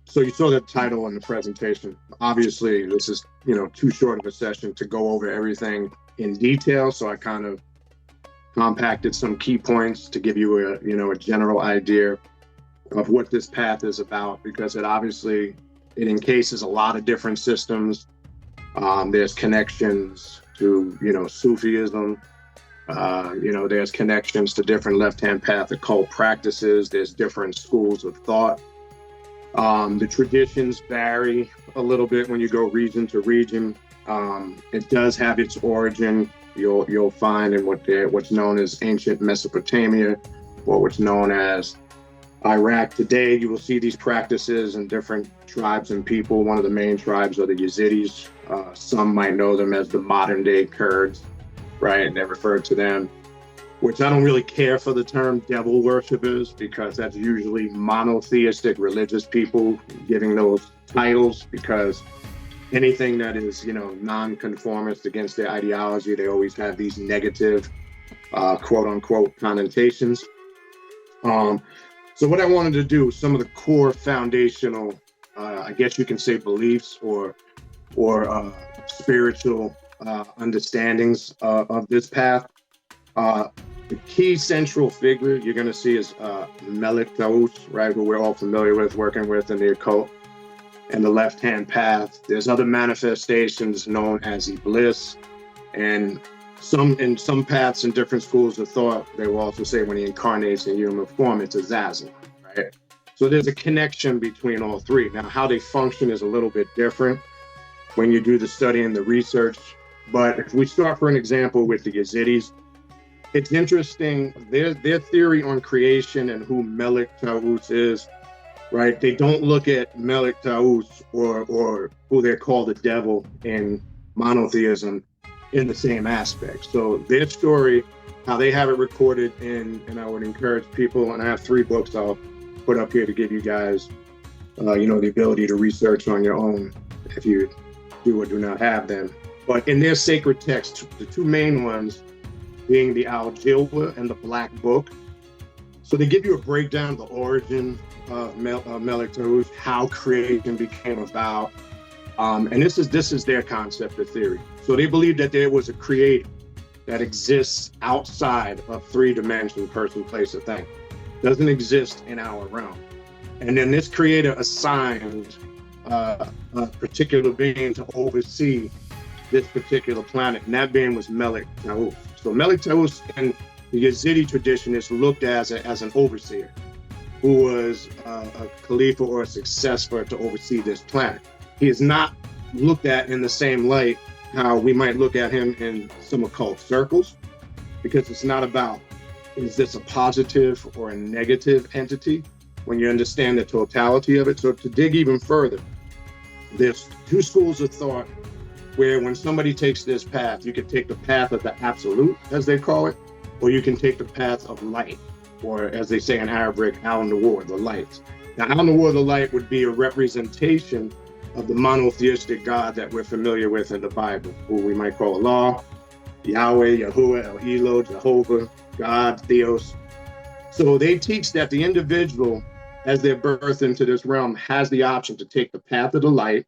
So you saw the title in the presentation. Obviously, this is, too short of a session to go over everything in detail. So I kind of compacted some key points to give you a general idea of what this path is about, because it encases a lot of different systems. There's connections to, Sufism. There's connections to different left-hand path occult practices. There's different schools of thought. The traditions vary a little bit when you go region to region. It does have its origin. You'll find in what's known as ancient Mesopotamia, or what's known as Iraq today. You will see these practices in different tribes and people. One of the main tribes are the Yezidis. Some might know them as the modern day Kurds, right? And they refer to them, which I don't really care for the term devil worshippers, because that's usually monotheistic religious people giving those titles, because anything that is, non-conformist against their ideology, they always have these negative, quote unquote, connotations. So what I wanted to do, some of the core foundational, I guess you can say, beliefs or spiritual understandings of this path. The key central figure you're going to see is Melik Taus, right, who we're all familiar with, working with in the occult and the left-hand path. There's other manifestations known as Iblis, and in some paths in different schools of thought, they will also say when he incarnates in human form, it's Azazel, right? So there's a connection between all three. Now, how they function is a little bit different when you do the study and the research. But if we start, for an example, with the Yezidis, it's interesting, their theory on creation and who Melik Taus is, right? They don't look at Melik Taus or who they call the devil in monotheism in the same aspect. So their story, how they have it recorded and I would encourage people, and I have 3 books I'll put up here to give you guys, the ability to research on your own if you do or do not have them. But in their sacred texts, the 2 main ones being the Jilwa and the Black Book. So they give you a breakdown of the origin of Melik Taus, how creation became about. And this is their concept of theory. So they believe that there was a creator that exists outside of 3-dimensional person, place, or thing. Doesn't exist in our realm. And then this creator assigned a particular being to oversee this particular planet, and that being was Melik Taus. So Melik Taus in the Yezidi tradition is looked as an overseer, who was a Khalifa or a successor to oversee this planet. He is not looked at in the same light how we might look at him in some occult circles, because it's not about, is this a positive or a negative entity, when you understand the totality of it. So to dig even further, there's 2 schools of thought where when somebody takes this path, you can take the path of the absolute, as they call it, or you can take the path of light, or as they say in Arabic, al-Nur, the light. Now, al-Nur, the light, would be a representation of the monotheistic God that we're familiar with in the Bible, who we might call Allah, Yahweh, Yahuwah, El Elo, Jehovah, God, Theos. So they teach that the individual, as they're birthed into this realm, has the option to take the path of the light,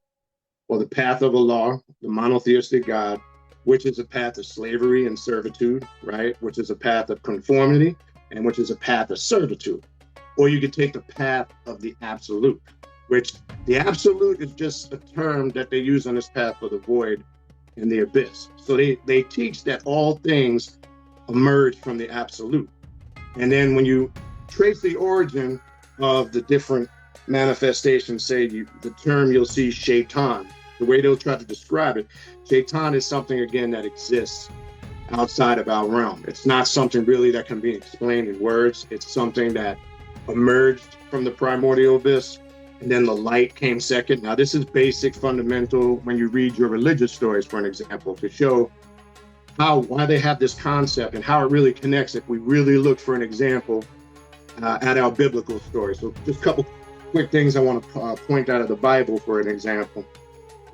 or the path of Allah, the monotheistic God, which is a path of slavery and servitude, right? Which is a path of conformity, and which is a path of servitude. Or you could take the path of the absolute, which the absolute is just a term that they use on this path for the void and the abyss. So they teach that all things emerge from the absolute. And then when you trace the origin of the different manifestations, the term you'll see Shaytan, the way they'll try to describe it, Shaytan is something, again, that exists outside of our realm. It's not something really that can be explained in words. It's something that emerged from the primordial abyss, and then the light came second. Now, this is basic, fundamental, when you read your religious stories, for an example, to show why they have this concept and how it really connects if we really look for an example at our biblical stories. So just a couple quick things I want to point out of the Bible for an example.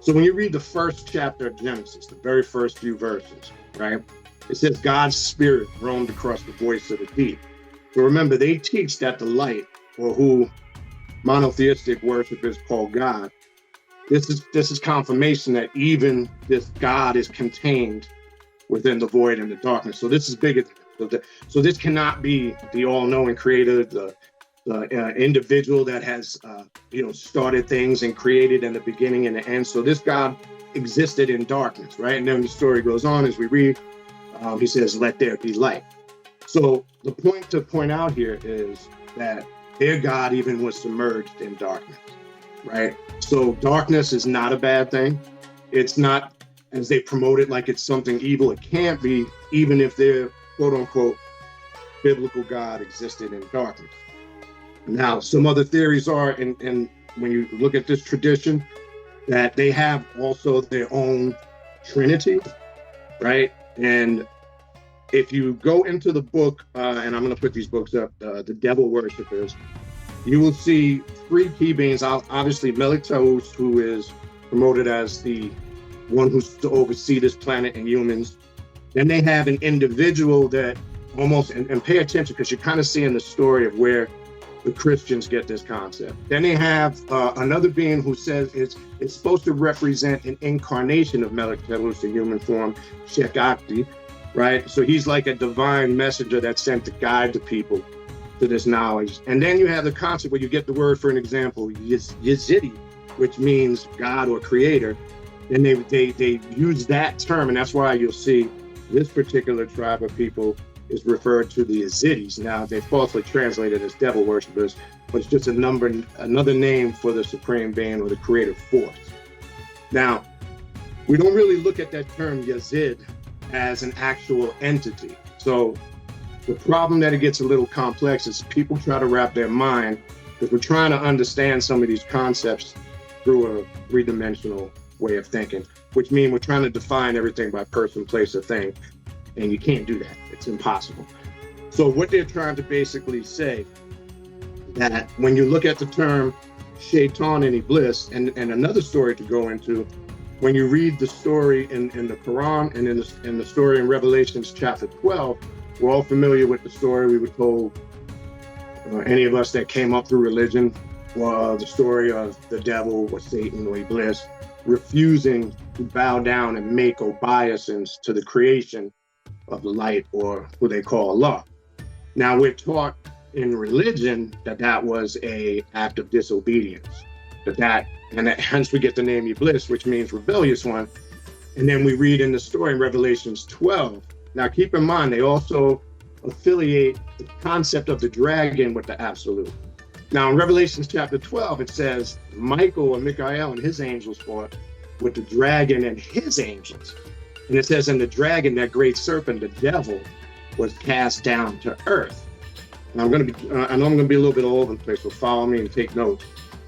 So when you read the first chapter of Genesis, the very first few verses, right, it says God's spirit roamed across the voice of the deep. So remember, they teach that the light, or who monotheistic worshipers call God, this is confirmation that even this God is contained within the void and the darkness. So this is bigger. So this cannot be the all-knowing creator, the individual that has started things and created in the beginning and the end. So this God existed in darkness, right? And then the story goes on as we read. He says, "Let there be light." So the point to point out here is that their God even was submerged in darkness, right? So darkness is not a bad thing. It's not, as they promote it, like it's something evil. It can't be, even if their quote unquote biblical God existed in darkness. Now, some other theories are, and when you look at this tradition, that they have also their own Trinity, right? And if you go into the book, and I'm going to put these books up, The Devil Worshippers, you will see three key beings. Obviously, Melik Taus, who is promoted as the one who's to oversee this planet and humans. Then they have an individual that almost, and pay attention, because you're kind of seeing the story of where the Christians get this concept. Then they have another being who says it's supposed to represent an incarnation of Melik Taus in human form, Shekakti, right? So he's like a divine messenger that's sent to guide the people to this knowledge. And then you have the concept where you get the word, for an example, Yezidi, which means God or creator. And they use that term, and that's why you'll see this particular tribe of people is referred to the Yezidis. Now, they falsely translated as devil worshippers, but it's just another name for the supreme being or the creative force. Now, we don't really look at that term Yezid as an actual entity. So the problem that it gets a little complex is people try to wrap their mind, because we're trying to understand some of these concepts through a three-dimensional way of thinking, which means we're trying to define everything by person, place, or thing. And you can't do that. It's impossible. So what they're trying to basically say, that when you look at the term Shaytan and Iblis, and another story to go into, when you read the story in the Quran and in the story in Revelations chapter 12, we're all familiar with the story we were told, any of us that came up through religion, the story of the devil or Satan or Iblis refusing to bow down and make obeisance to the creation of the light, or who they call Allah. Now, we're taught in religion that was a act of disobedience, and hence we get the name Iblis, which means rebellious one. And then we read in the story in Revelations 12. Now, keep in mind, they also affiliate the concept of the dragon with the absolute. Now, in Revelations chapter 12, it says Michael or Michael and his angels fought with the dragon and his angels. And it says, in the dragon, that great serpent, the devil, was cast down to earth. And I know I'm going to be a little bit all over the place, so follow me and take notes.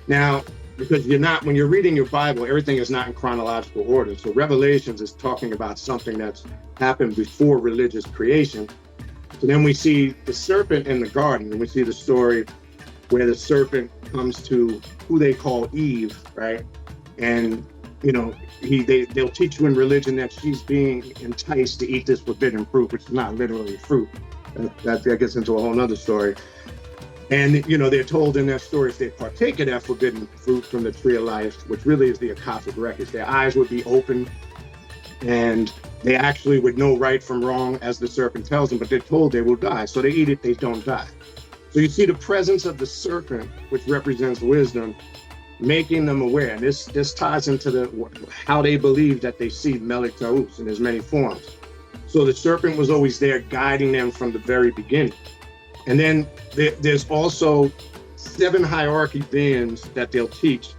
Now, because when you're reading your Bible, everything is not in chronological order. So Revelations is talking about something that's happened before religious creation. So then we see the serpent in the garden, and we see the story where the serpent comes to who they call Eve, right? And they'll teach you in religion that she's being enticed to eat this forbidden fruit, which is not literally fruit. That gets into a whole nother story. And they're told in that story, if they partake of that forbidden fruit from the tree of life, which really is the Akashic records, their eyes would be open, and they actually would know right from wrong, as the serpent tells them. But they're told they will die, so they eat it, they don't die. So you see the presence of the serpent, which represents wisdom, making them aware. And this ties into how they believe that they see Melik Taus in his many forms. So the serpent was always there guiding them from the very beginning. And then there's also 7 hierarchy beings that they'll teach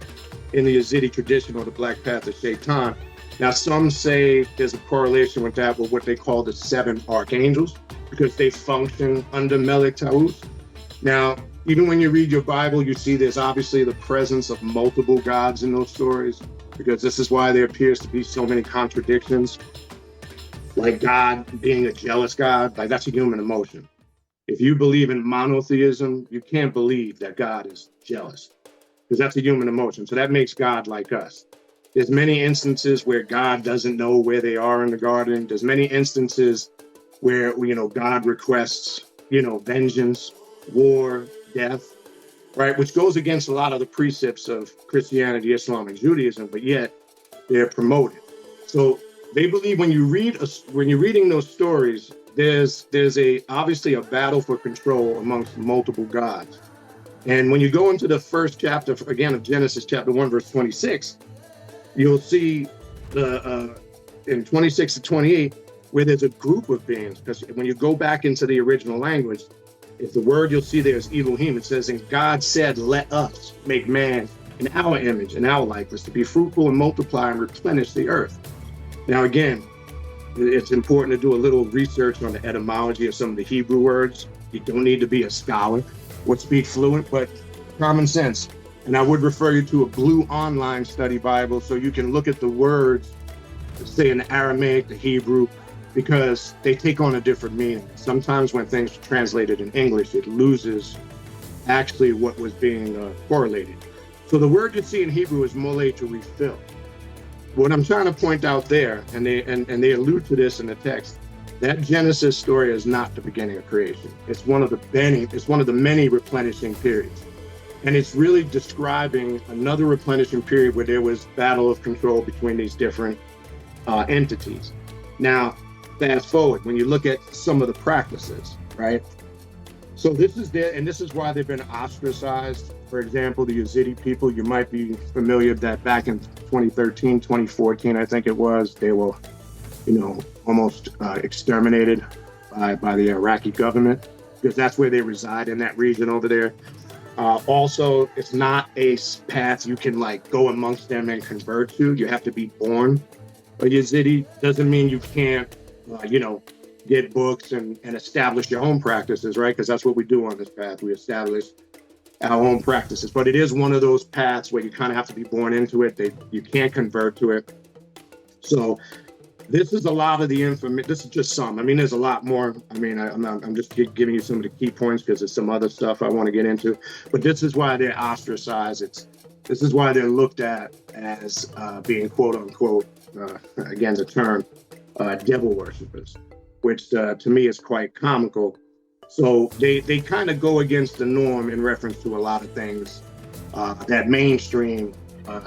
in the Yezidi tradition, or the Black Path of Shaytan. Now, some say there's a correlation with that, with what they call the 7 archangels, because they function under Melik Taus. Now, even when you read your Bible, you see there's obviously the presence of multiple gods in those stories, because this is why there appears to be so many contradictions. Like God being a jealous God, like that's a human emotion. If you believe in monotheism, you can't believe that God is jealous, because that's a human emotion. So that makes God like us. There's many instances where God doesn't know where they are in the garden. There's many instances where, God requests, vengeance, war, death. right? Which goes against a lot of the precepts of Christianity, Islam, and Judaism, but yet they're promoted. So they believe when you're reading those stories, there's obviously a battle for control amongst multiple gods. And when you go into the first chapter, again, of Genesis, chapter 1, verse 26, you'll see in 26 to 28, where there's a group of beings. Because when you go back into the original language, if the word you'll see there is Elohim, it says, and God said, let us make man in our image and our likeness to be fruitful and multiply and replenish the earth. Now, again, it's important to do a little research on the etymology of some of the Hebrew words. You don't need to be a scholar or speak fluent, but common sense. And I would refer you to a blue online study Bible so you can look at the words, say in the Aramaic, the Hebrew, because they take on a different meaning. Sometimes when things are translated in English, it loses actually what was being correlated. So the word you see in Hebrew is mole, to refill. What I'm trying to point out there, and they allude to this in the text, that Genesis story is not the beginning of creation. It's one of the many replenishing periods. And it's really describing another replenishing period where there was battle of control between these different entities. Now, fast forward, when you look at some of the practices, right? So this is why they've been ostracized. For example, the Yezidi people, you might be familiar that back in 2013, 2014, I think it was, they were, almost exterminated by the Iraqi government, because that's where they reside, in that region over there. Also, it's not a path you can go amongst them and convert to. You have to be born a Yezidi. Doesn't mean you can't, get books and establish your own practices, right? Because that's what we do on this path. We establish our own practices. But it is one of those paths where you kind of have to be born into it. You can't convert to it. So this is a lot of the information. This is just some. I mean, there's a lot more. I mean, I'm just giving you some of the key points because there's some other stuff I want to get into. But this is why they're ostracized. This is why they're looked at as being quote unquote, again, the term, devil worshippers, which to me is quite comical. So they kind of go against the norm in reference to a lot of things that mainstream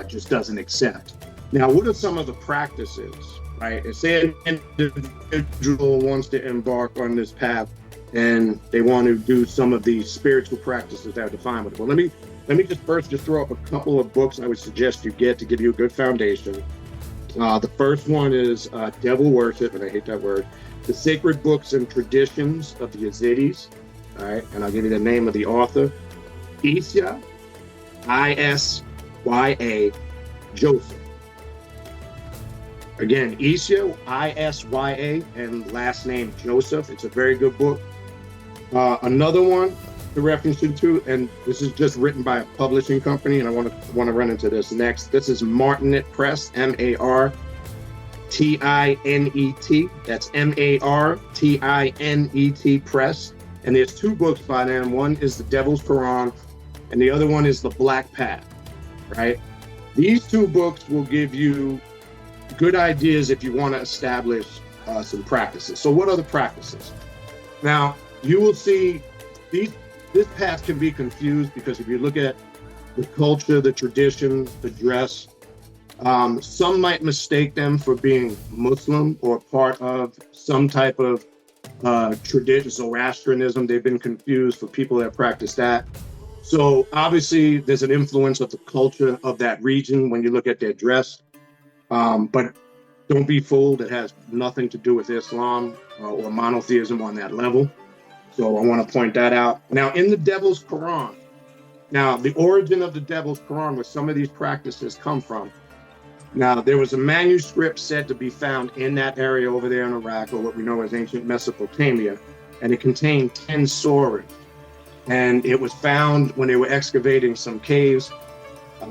just doesn't accept. Now, what are some of the practices, right? If say an individual wants to embark on this path and they want to do some of these spiritual practices that are defined with it. Well, let me just first throw up a couple of books I would suggest you get to give you a good foundation. The first one is Devil Worship, and I hate that word, The Sacred Books and Traditions of the Yezidis, all right? And I'll give you the name of the author, Isya, I-S-Y-A, Joseph. Again, Isya, I-S-Y-A, and last name Joseph. It's a very good book. Another one to reference you to, and this is just written by a publishing company, and I want to run into this next. This is Martinet Press, M-A-R-T-I-N-E-T. That's M-A-R-T-I-N-E-T Press. And there's two books by them. One is The Devil's Quran, and the other one is The Black Path, right? These two books will give you good ideas if you want to establish some practices. So what are the practices? Now, you will see this path can be confused because if you look at the culture, the tradition, the dress, some might mistake them for being Muslim or part of some type of tradition, Zoroastrianism. They've been confused for people that practice that. So obviously there's an influence of the culture of that region when you look at their dress. But don't be fooled, it has nothing to do with Islam or monotheism on that level. So I want to point that out. Now, in the Devil's Quran, now the origin of the Devil's Quran, where some of these practices come from. Now, there was a manuscript said to be found in that area over there in Iraq, or what we know as ancient Mesopotamia, and it contained 10 surahs. And it was found when they were excavating some caves.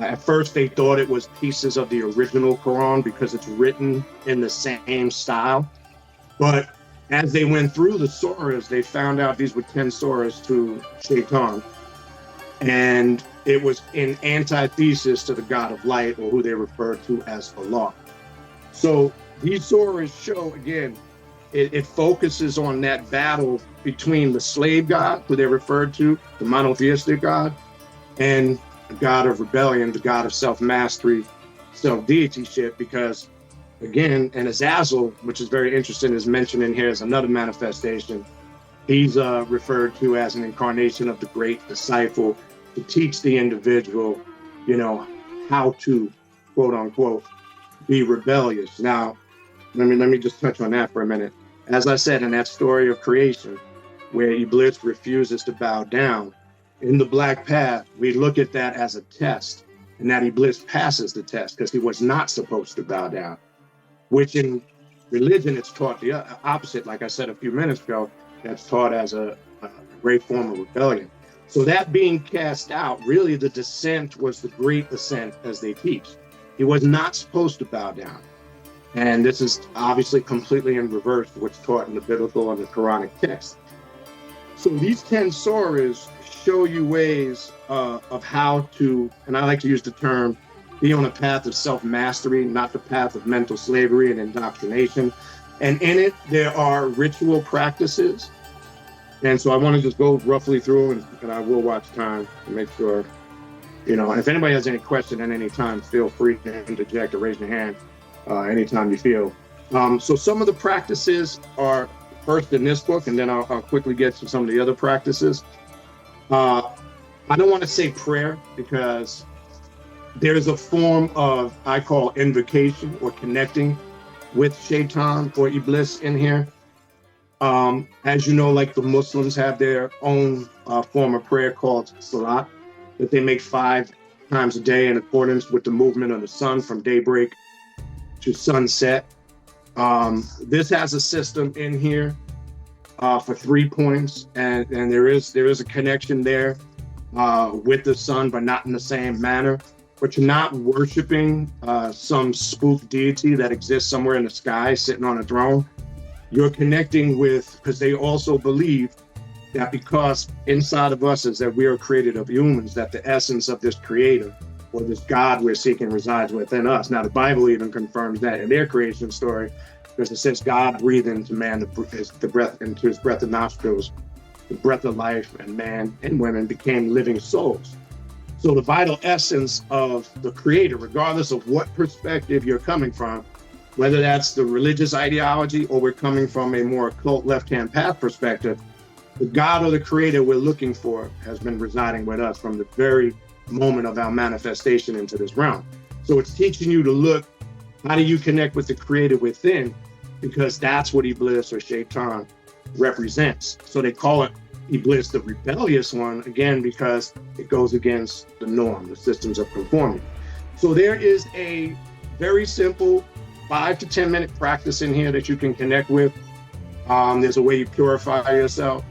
At first, they thought it was pieces of the original Quran because it's written in the same style. But as they went through the surahs, they found out these were 10 surahs to Shaytan. And it was in antithesis to the God of light, or who they referred to as Allah. So these surahs show, again, it focuses on that battle between the slave God, who they referred to, the monotheistic God, and the god of rebellion, the god of self-mastery, self-deityship, because again, and Azazel, which is very interesting, is mentioned in here as another manifestation. He's referred to as an incarnation of the great disciple to teach the individual, you know, how to, quote unquote, be rebellious. Now, let me just touch on that for a minute. As I said, in that story of creation, where Iblis refuses to bow down, in the Black Path, we look at that as a test, and that Iblis passes the test because he was not supposed to bow down, which in religion, it's taught the opposite. Like I said a few minutes ago, that's taught as a great form of rebellion. So that being cast out, really the descent was the great ascent, as they teach. He was not supposed to bow down. And this is obviously completely in reverse to what's taught in the biblical and the Quranic text. So these 10 surahs show you ways of how to, and I like to use the term, be on a path of self-mastery, not the path of mental slavery and indoctrination. And in it, there are ritual practices. And so I want to just go roughly through, and I will watch time to make sure, you know, and if anybody has any question at any time, feel free to interject or raise your hand anytime you feel. So some of the practices are first in this book, and then I'll quickly get to some of the other practices. I don't want to say prayer because there's a form of, I call invocation or connecting with Shaytan or Iblis in here. As you know, like the Muslims have their own form of prayer called Salat, that they make 5 times a day in accordance with the movement of the sun from daybreak to sunset. This has a system in here for 3 points, and there is a connection there with the sun, but not in the same manner. But you're not worshiping some spook deity that exists somewhere in the sky sitting on a throne. You're connecting with, because they also believe that because inside of us is that we are created of humans, that the essence of this creator or this God we're seeking resides within us. Now, the Bible even confirms that in their creation story, because it says God breathed into man the breath into his breath of nostrils, the breath of life, and man and women became living souls. So the vital essence of the creator, regardless of what perspective you're coming from, whether that's the religious ideology or we're coming from a more occult left-hand path perspective, the God or the creator we're looking for has been residing with us from the very moment of our manifestation into this realm. So it's teaching you to look, how do you connect with the creator within? Because that's what Iblis or Shaytan represents. So they call it Iblis, the rebellious one, again, because it goes against the norm, the systems of conformity. So there is a very simple 5 to 10 minute practice in here that you can connect with. There's a way you purify yourself,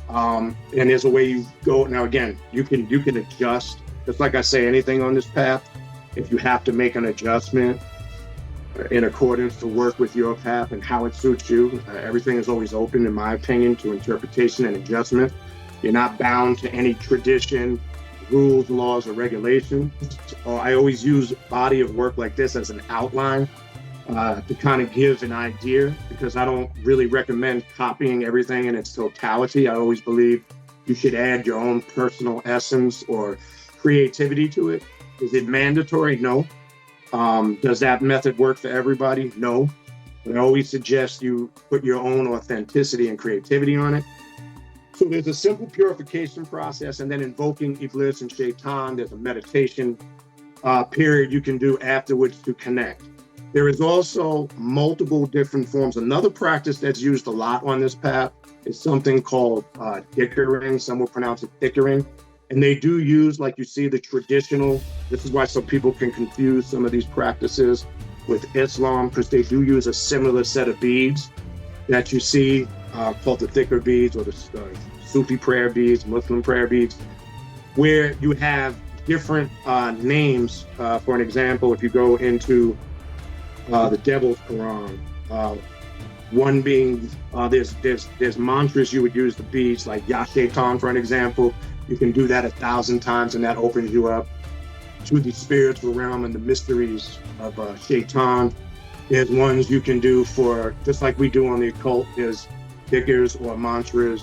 and there's a way you go. Now, again, you can adjust. Just like I say, anything on this path, if you have to make an adjustment in accordance to work with your path and how it suits you, everything is always open, in my opinion, to interpretation and adjustment. You're not bound to any tradition, rules, laws, or regulations. I always use a body of work like this as an outline to kind of give an idea, because I don't really recommend copying everything in its totality. I always believe you should add your own personal essence or creativity to it. Is it mandatory? No. Does that method work for everybody? No. But I always suggest you put your own authenticity and creativity on it. So there's a simple purification process, and then invoking Iblis and Shaytan. There's a meditation period you can do afterwards to connect. There is also multiple different forms. Another practice that's used a lot on this path is something called dhikiring. Some will pronounce it dhikiring. And they do use, like you see, the traditional. This is why some people can confuse some of these practices with Islam, because they do use a similar set of beads that you see called the thicker beads, or the Sufi prayer beads, Muslim prayer beads, where you have different names. For an example, if you go into the Devil's Quran, one being, there's mantras you would use the beads, like Ya Shaytan, for an example. You can do that 1,000 times, and that opens you up to the spiritual realm and the mysteries of Shaytan. There's ones you can do for, just like we do on the occult, there's dhikrs or mantras,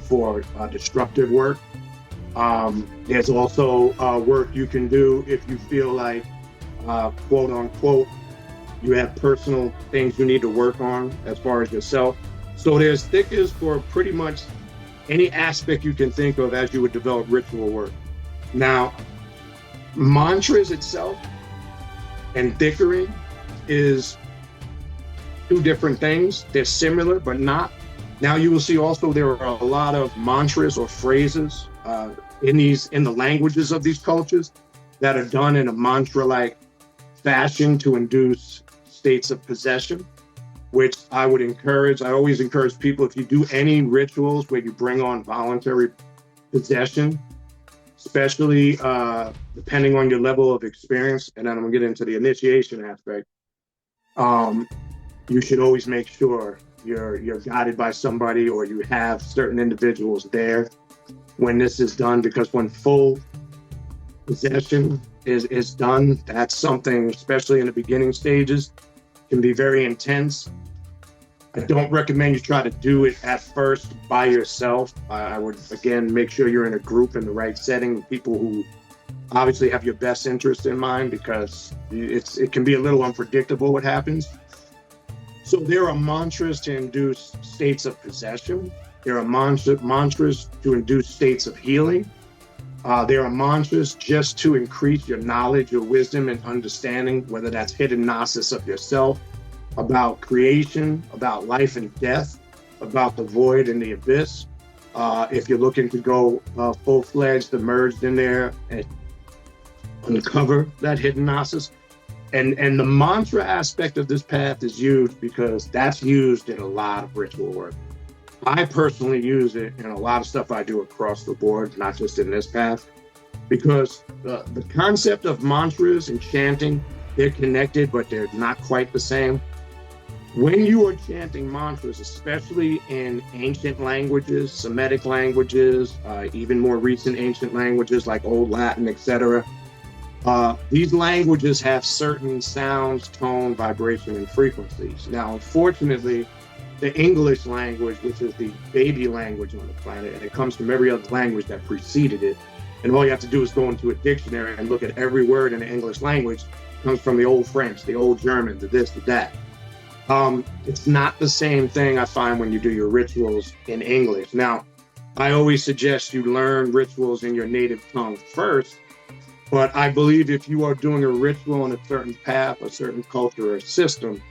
for destructive work. There's also work you can do if you feel like, quote unquote, you have personal things you need to work on as far as yourself. So there's thickers for pretty much any aspect you can think of as you would develop ritual work. Now, mantras itself and dhikiring is two different things. They're similar, but not. Now you will see also there are a lot of mantras or phrases in the languages of these cultures that are done in a mantra-like fashion to induce states of possession, which I would encourage. I always encourage people, if you do any rituals where you bring on voluntary possession, especially depending on your level of experience, and then I'm gonna get into the initiation aspect, you should always make sure you're guided by somebody, or you have certain individuals there when this is done, because when full possession is done, that's something, especially in the beginning stages, can be very intense. I don't recommend you try to do it at first by yourself. I would, again, make sure you're in a group in the right setting, people who obviously have your best interest in mind, because it can be a little unpredictable what happens. So there are mantras to induce states of possession. There are mantras to induce states of healing. There are mantras just to increase your knowledge, your wisdom, and understanding, whether that's hidden gnosis of yourself, about creation, about life and death, about the void and the abyss. If you're looking to go full-fledged, immersed in there and uncover that hidden gnosis. And the mantra aspect of this path is used because that's used in a lot of ritual work. I personally use it in a lot of stuff I do across the board, not just in this path, because the concept of mantras and chanting, they're connected, but they're not quite the same. When you are chanting mantras, especially in ancient languages, Semitic languages, even more recent ancient languages like Old Latin, etc., these languages have certain sounds, tone, vibration, and frequencies. Now, unfortunately, the English language, which is the baby language on the planet, and it comes from every other language that preceded it. And all you have to do is go into a dictionary and look at every word in the English language. It comes from the old French, the old German, the this, the that. It's not the same thing I find when you do your rituals in English. Now, I always suggest you learn rituals in your native tongue first, but I believe if you are doing a ritual on a certain path, a certain culture or system,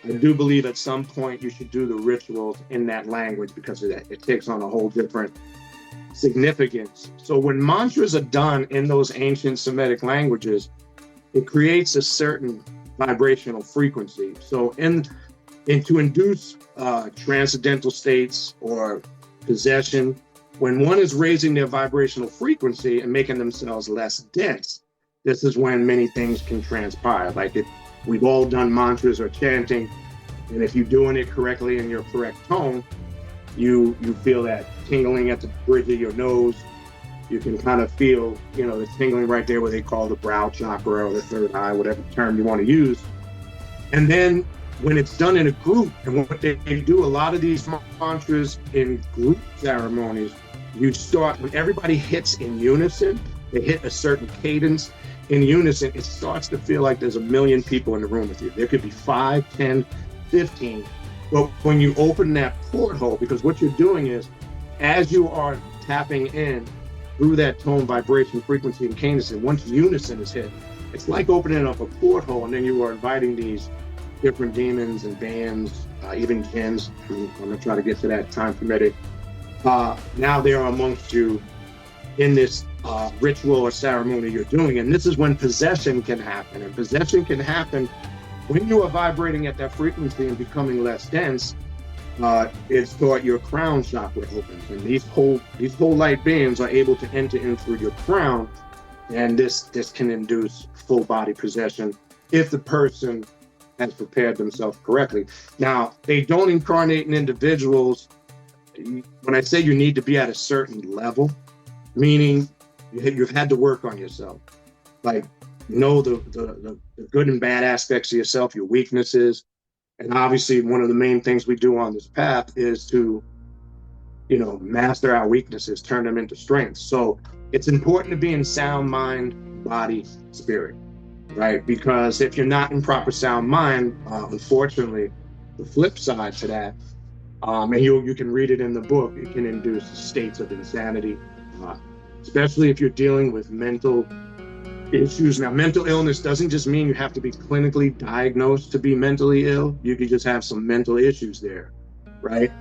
I do believe at some point you should do the rituals in that language, because it takes on a whole different significance. So when mantras are done in those ancient Semitic languages, it creates a certain vibrational frequency. So to induce transcendental states or possession, when one is raising their vibrational frequency and making themselves less dense, this is when many things can transpire. Like we've all done mantras or chanting, and if you're doing it correctly in your correct tone, you feel that tingling at the bridge of your nose. You can kind of feel, the tingling right there, what they call the brow chakra or the third eye, whatever term you want to use. And then when it's done in a group, and what they do, a lot of these mantras in group ceremonies, you start, when everybody hits in unison, they hit a certain cadence in unison, it starts to feel like there's a million people in the room with you. There could be 5, 10, 15. But when you open that porthole, because what you're doing is, as you are tapping in through that tone, vibration, frequency, and cadence, and once unison is hit, it's like opening up a porthole, and then you are inviting these different demons and bands, even jinns. I'm gonna try to get to that time permitted. Now they are amongst you in this ritual or ceremony you're doing, and this is when possession can happen. And possession can happen when you are vibrating at that frequency and becoming less dense. It's thought your crown chakra opens, and these whole light beings are able to enter in through your crown, and this can induce full body possession if the person has prepared themselves correctly. Now, they don't incarnate in individuals. When I say you need to be at a certain level, meaning you've had to work on yourself, like the good and bad aspects of yourself, your weaknesses. And obviously one of the main things we do on this path is to, master our weaknesses, turn them into strengths. So it's important to be in sound mind, body, spirit, right? Because if you're not in proper sound mind, unfortunately, the flip side to that, and you can read it in the book, it can induce states of insanity, especially if you're dealing with mental issues. Now, mental illness doesn't just mean you have to be clinically diagnosed to be mentally ill. You could just have some mental issues there, right?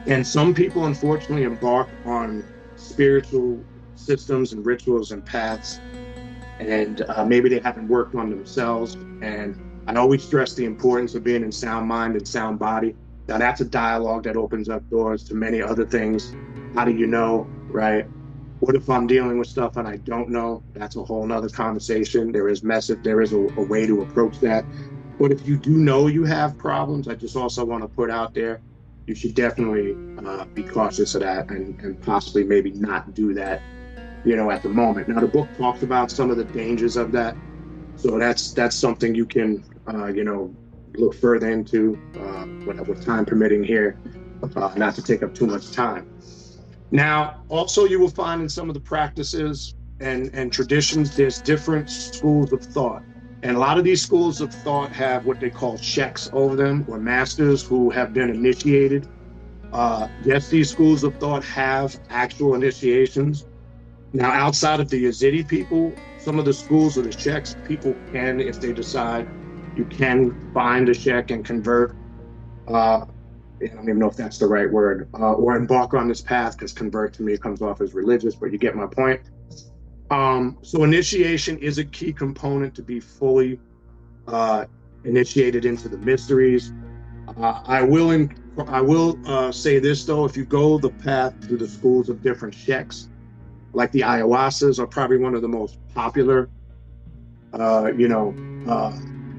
And some people, unfortunately, embark on spiritual systems and rituals and paths, and maybe they haven't worked on themselves. And I always stress the importance of being in sound mind and sound body. Now, that's a dialogue that opens up doors to many other things. How do you know, right? What if I'm dealing with stuff and I don't know? That's a whole nother conversation. There is a way to approach that. But if you do know you have problems, I just also want to put out there, you should definitely be cautious of that and possibly maybe not do that, at the moment. Now, the book talks about some of the dangers of that. So that's something you can, look further into with time permitting here, not to take up too much time. Now, also you will find in some of the practices and traditions, there's different schools of thought. And a lot of these schools of thought have what they call sheikhs over them, or masters who have been initiated. Yes, these schools of thought have actual initiations. Now, outside of the Yezidi people, some of the schools of the sheikhs, people can, if they decide, you can find a sheikh and convert. I don't even know if that's the right word, or embark on this path, because convert to me comes off as religious, but you get my point. So initiation is a key component to be fully initiated into the mysteries. I will say this though, if you go the path through the schools of different sheikhs, like the ayahuascas are probably one of the most popular,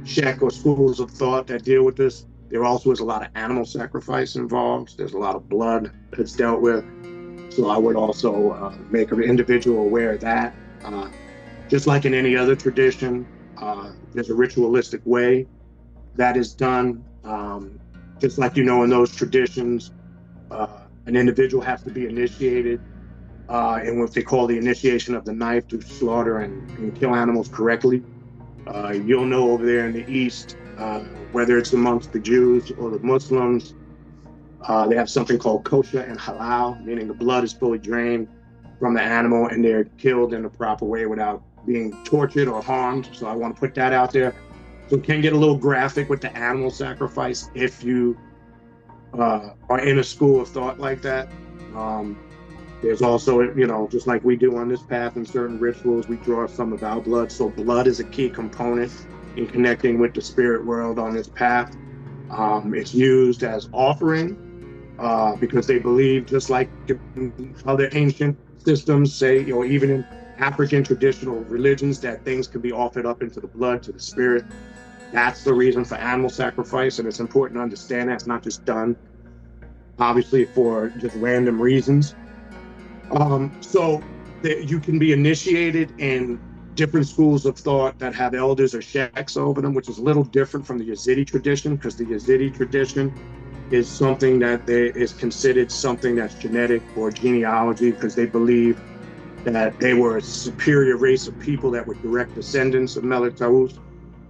sheikh or schools of thought that deal with this. There also is a lot of animal sacrifice involved. There's a lot of blood that's dealt with. So I would also make an individual aware of that. Just like in any other tradition, there's a ritualistic way that is done. Just like, in those traditions, an individual has to be initiated in what they call the initiation of the knife, to slaughter and kill animals correctly. You'll know over there in the East, whether it's amongst the Jews or the Muslims, they have something called kosher and halal, meaning the blood is fully drained from the animal and they're killed in the proper way without being tortured or harmed. So I want to put that out there. So it can get a little graphic with the animal sacrifice if you are in a school of thought like that. There's also, just like we do on this path in certain rituals, we draw some of our blood. So blood is a key component in connecting with the spirit world on this path. It's used as offering because they believe, just like other ancient systems say, or even in African traditional religions, that things can be offered up into the blood to the spirit. That's the reason for animal sacrifice, and it's important to understand that it's not just done, obviously, for just random reasons. So you can be initiated in different schools of thought that have elders or sheikhs over them, which is a little different from the Yezidi tradition, because the Yezidi tradition is something that is considered something that's genetic or genealogy, because they believe that they were a superior race of people that were direct descendants of Melek Taus.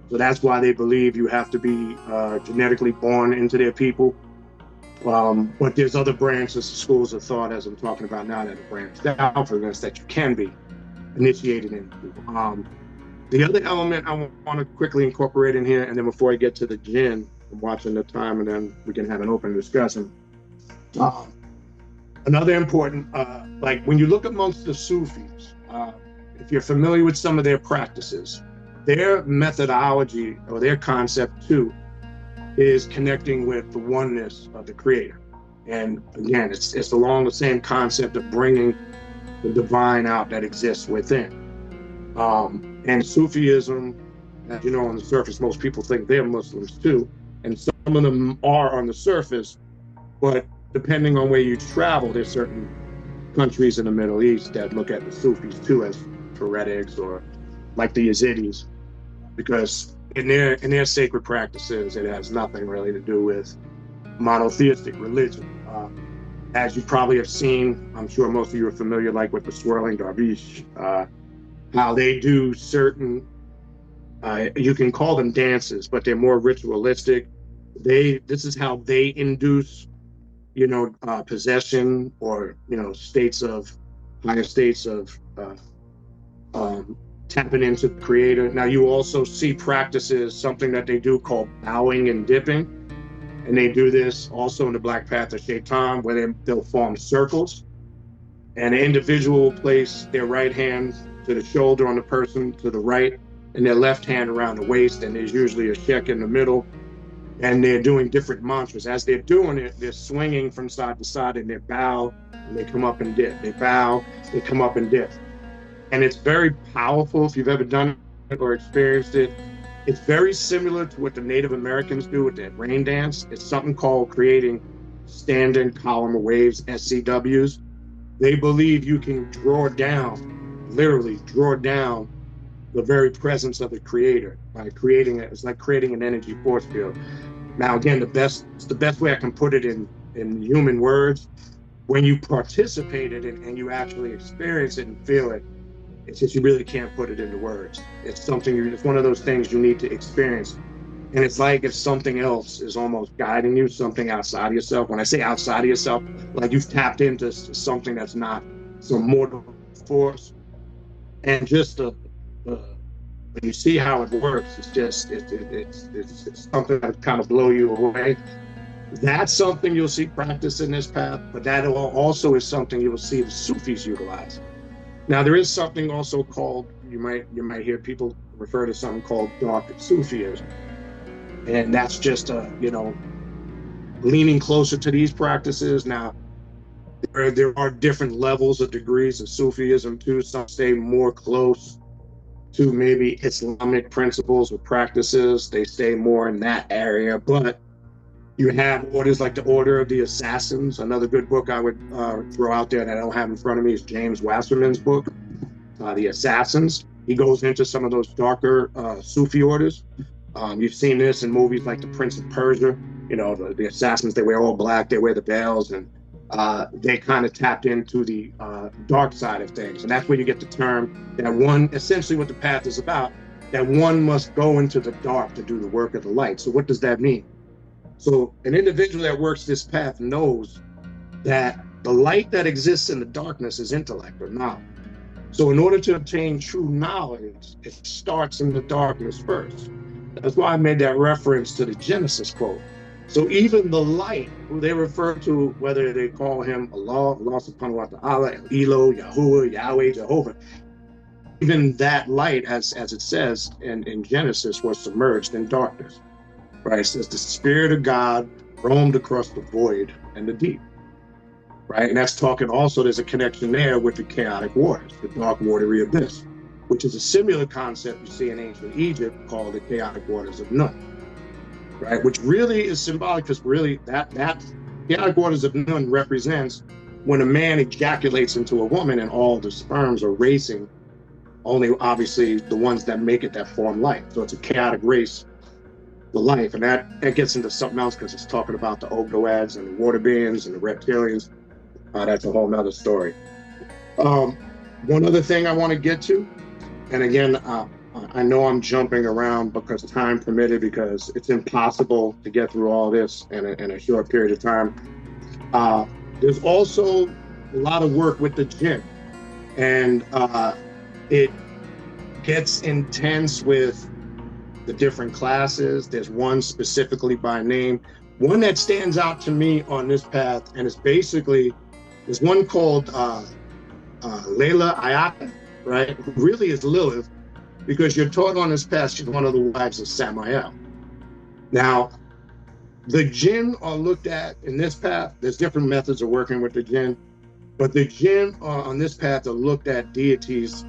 So that's why they believe you have to be genetically born into their people. But there's other branches, schools of thought, as I'm talking about now, that are branched out for this, that you can be initiated into. The other element I want to quickly incorporate in here, and then before I get to the Jinn, I'm watching the time and then we can have an open discussion. Another important, like when you look amongst the Sufis, if you're familiar with some of their practices, their methodology or their concept too is connecting with the oneness of the Creator. And again, it's along the same concept of bringing the divine out that exists within. And Sufism, as you know, on the surface, most people think they're Muslims too, and some of them are on the surface, but depending on where you travel, there's certain countries in the Middle East that look at the Sufis too as heretics, or like the Yezidis, because in their sacred practices, it has nothing really to do with monotheistic religion. as you probably have seen, I'm sure most of you are familiar, like with the swirling dervish, how they do certain, you can call them dances, but they're more ritualistic. This is how they induce, possession, or, higher states of tapping into the creator. Now, you also see practices, something that they do called bowing and dipping. And they do this also in the Black Path of Shaytan, where they'll form circles. And an individual will place their right hand to the shoulder on the person to the right, and their left hand around the waist, and there's usually a sheikh in the middle. And they're doing different mantras. As they're doing it, they're swinging from side to side, and they bow, and they come up and dip. They bow, they come up and dip. And it's very powerful if you've ever done it or experienced it. It's very similar to what the Native Americans do with their rain dance. It's something called creating standing column of waves, SCWs. They believe you can draw down, literally draw down, the very presence of the creator by creating it. It's like creating an energy force field. Now, again, the best way I can put it in human words, when you participate in it and you actually experience it and feel it, it's just you really can't put it into words. It's one of those things you need to experience. And it's like if something else is almost guiding you, something outside of yourself. When I say outside of yourself, like you've tapped into something that's not some mortal force. And just when you see how it works, it's something that kind of blow you away. That's something you'll see practice in this path, but that also is something you will see the Sufis utilize. Now, there is something also called, you might hear people refer to something called dark Sufism. And that's just, leaning closer to these practices. Now, there are different levels of degrees of Sufism too. Some stay more close to maybe Islamic principles or practices. They stay more in that area, but you have orders like the Order of the Assassins. Another good book I would throw out there that I don't have in front of me is James Wasserman's book, The Assassins. He goes into some of those darker Sufi orders. You've seen this in movies like The Prince of Persia. The assassins, they wear all black, they wear the veils, and they kind of tapped into the dark side of things. And that's where you get the term that one, essentially what the path is about, that one must go into the dark to do the work of the light. So what does that mean? So an individual that works this path knows that the light that exists in the darkness is intellect or knowledge. So in order to obtain true knowledge, it starts in the darkness first. That's why I made that reference to the Genesis quote. So even the light, who they refer to, whether they call him Allah subhanahu wa ta'ala, Elo, Yahuwah, Yahweh, Jehovah, even that light, as it says in Genesis, was submerged in darkness. Right? It says the Spirit of God roamed across the void and the deep. Right? And that's talking also, there's a connection there with the chaotic waters, the dark watery abyss, which is a similar concept you see in ancient Egypt called the chaotic waters of Nun. Right? Which really is symbolic, because really that chaotic waters of Nun represents when a man ejaculates into a woman and all the sperms are racing, only obviously the ones that make it that form life. So it's a chaotic race, the life, and that gets into something else, because it's talking about the Ogdoads and the water beings and the reptilians. That's a whole nother story. One other thing I want to get to, and again, I know I'm jumping around because time permitted, because it's impossible to get through all this in a short period of time. There's also a lot of work with the Jinn, and it gets intense with the different classes. There's one specifically by name. One that stands out to me on this path, and it's basically, there's one called Layla Ayata, right? Who really is Lilith, because you're taught on this path she's one of the wives of Samael. Now, the Jinn are looked at in this path. There's different methods of working with the Jinn, but the Jinn on this path are looked at deities,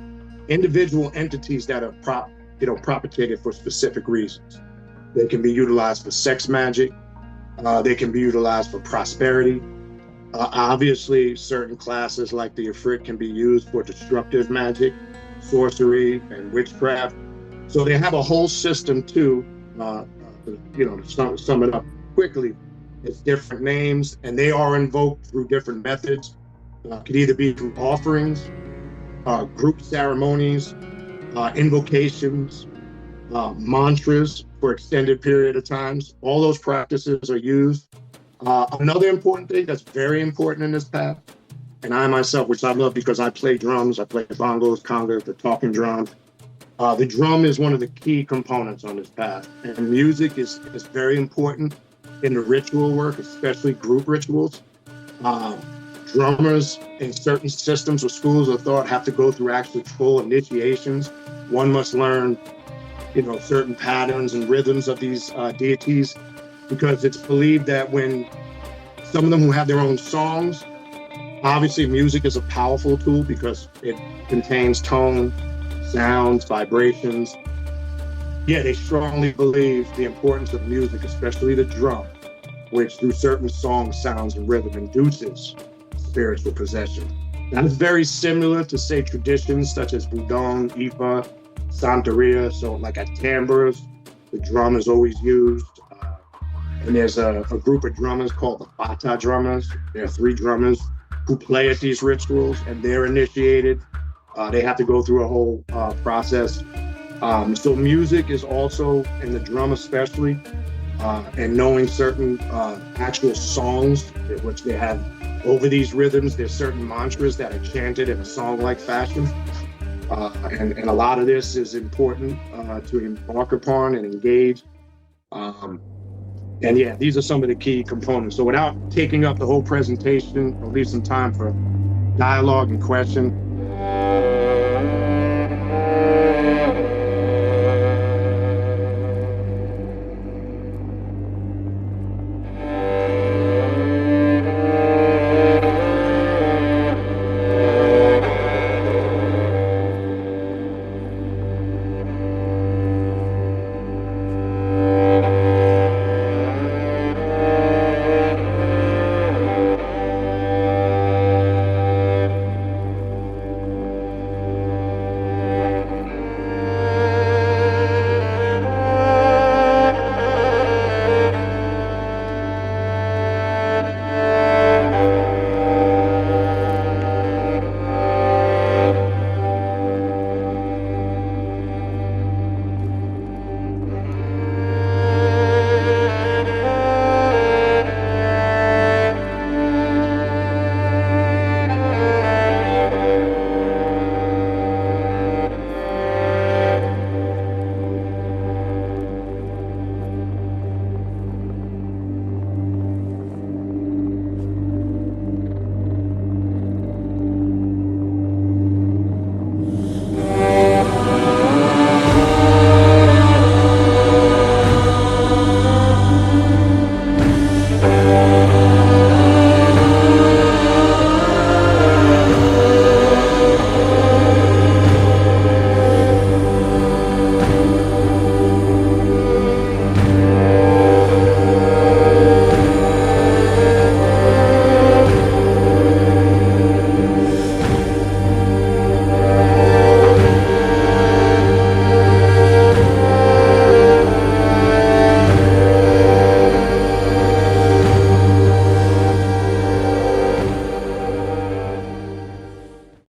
individual entities that are propagated for specific reasons. They can be utilized for sex magic. They can be utilized for prosperity. Obviously, certain classes like the Ifrit can be used for destructive magic, sorcery, and witchcraft. So they have a whole system too, to sum it up quickly. It's different names, and they are invoked through different methods. Could either be through offerings, group ceremonies, invocations, mantras for extended period of times. All those practices are used. Another important thing that's very important in this path, and I myself, which I love because I play drums, I play bongos, congas, the talking drum. The drum is one of the key components on this path, and music is very important in the ritual work, especially group rituals. Drummers in certain systems or schools of thought have to go through actually full initiations. One must learn, certain patterns and rhythms of these deities, because it's believed that when some of them who have their own songs, obviously music is a powerful tool because it contains tone, sounds, vibrations. Yeah, they strongly believe the importance of music, especially the drum, which through certain songs, sounds, and rhythm induces spiritual possession. That is very similar to, say, traditions such as Budon, Ifa, Santeria. So like at tamburs, the drum is always used. And there's a group of drummers called the Bata drummers. There are 3 drummers who play at these rituals, and they're initiated. They have to go through a whole process. So music is also, in the drum especially, and knowing certain actual songs, which they have over these rhythms. There's certain mantras that are chanted in a song-like fashion. And a lot of this is important to embark upon and engage. And yeah, these are some of the key components. So without taking up the whole presentation, I'll leave some time for dialogue and question.